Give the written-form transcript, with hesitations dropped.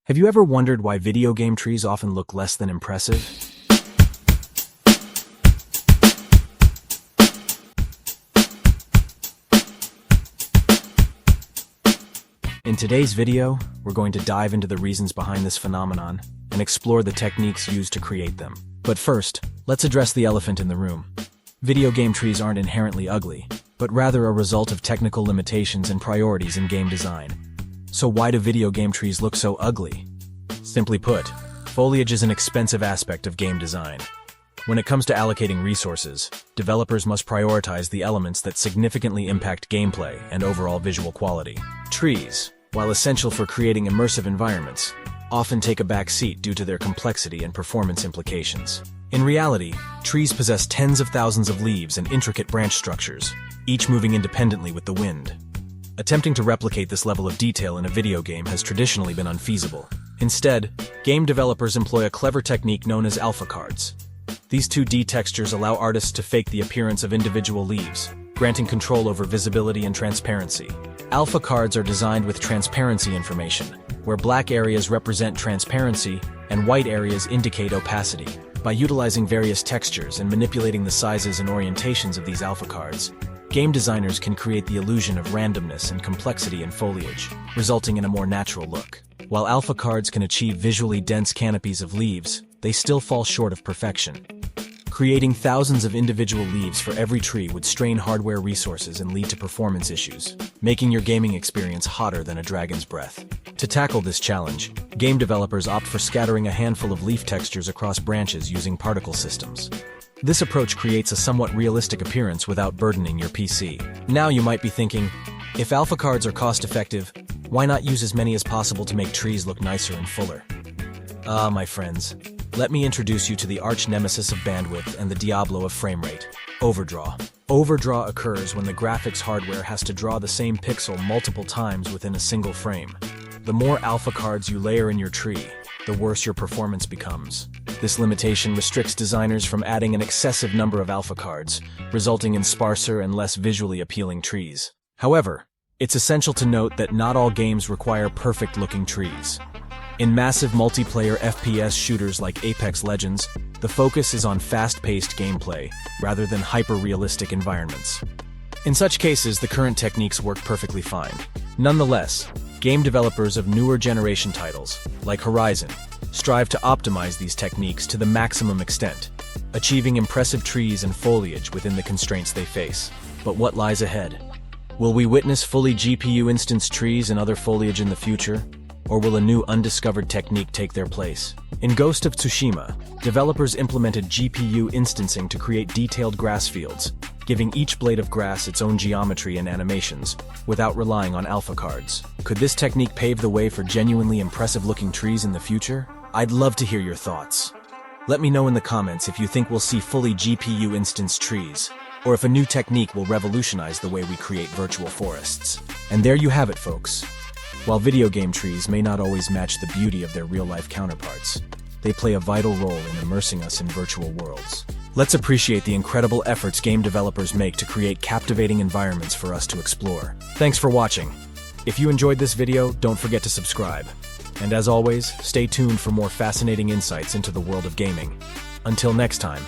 Have you ever wondered why video game trees often look less than impressive? In today's video, we're going to dive into the reasons behind this phenomenon and explore the techniques used to create them. But first, let's address the elephant in the room. Video game trees aren't inherently ugly, but rather a result of technical limitations and priorities in game design. So why do video game trees look so ugly? Simply put, foliage is an expensive aspect of game design. When it comes to allocating resources, developers must prioritize the elements that significantly impact gameplay and overall visual quality. Trees, while essential for creating immersive environments, often take a back seat due to their complexity and performance implications. In reality, trees possess tens of thousands of leaves and intricate branch structures, each moving independently with the wind. Attempting to replicate this level of detail in a video game has traditionally been unfeasible. Instead, game developers employ a clever technique known as alpha cards. These 2D textures allow artists to fake the appearance of individual leaves, granting control over visibility and transparency. Alpha cards are designed with transparency information, where black areas represent transparency and white areas indicate opacity. By utilizing various textures and manipulating the sizes and orientations of these alpha cards, game designers can create the illusion of randomness and complexity in foliage, resulting in a more natural look. While alpha cards can achieve visually dense canopies of leaves, they still fall short of perfection. Creating thousands of individual leaves for every tree would strain hardware resources and lead to performance issues, making your gaming experience hotter than a dragon's breath. To tackle this challenge, game developers opt for scattering a handful of leaf textures across branches using particle systems. This approach creates a somewhat realistic appearance without burdening your PC. Now you might be thinking, if alpha cards are cost-effective, why not use as many as possible to make trees look nicer and fuller? My friends, let me introduce you to the arch-nemesis of bandwidth and the Diablo of framerate, overdraw. Overdraw occurs when the graphics hardware has to draw the same pixel multiple times within a single frame. The more alpha cards you layer in your tree, the worse your performance becomes. This limitation restricts designers from adding an excessive number of alpha cards, resulting in sparser and less visually appealing trees. However, it's essential to note that not all games require perfect-looking trees. In massive multiplayer FPS shooters like Apex Legends, the focus is on fast-paced gameplay rather than hyper-realistic environments. In such cases, the current techniques work perfectly fine. Nonetheless, game developers of newer generation titles, like Horizon, strive to optimize these techniques to the maximum extent, achieving impressive trees and foliage within the constraints they face. But what lies ahead? Will we witness fully GPU-instanced trees and other foliage in the future? Or will a new undiscovered technique take their place? In Ghost of Tsushima, developers implemented GPU instancing to create detailed grass fields, giving each blade of grass its own geometry and animations, without relying on alpha cards. Could this technique pave the way for genuinely impressive-looking trees in the future? I'd love to hear your thoughts. Let me know in the comments if you think we'll see fully GPU-instanced trees, or if a new technique will revolutionize the way we create virtual forests. And there you have it, folks. While video game trees may not always match the beauty of their real-life counterparts, they play a vital role in immersing us in virtual worlds. Let's appreciate the incredible efforts game developers make to create captivating environments for us to explore. Thanks for watching. If you enjoyed this video, don't forget to subscribe. And as always, stay tuned for more fascinating insights into the world of gaming. Until next time.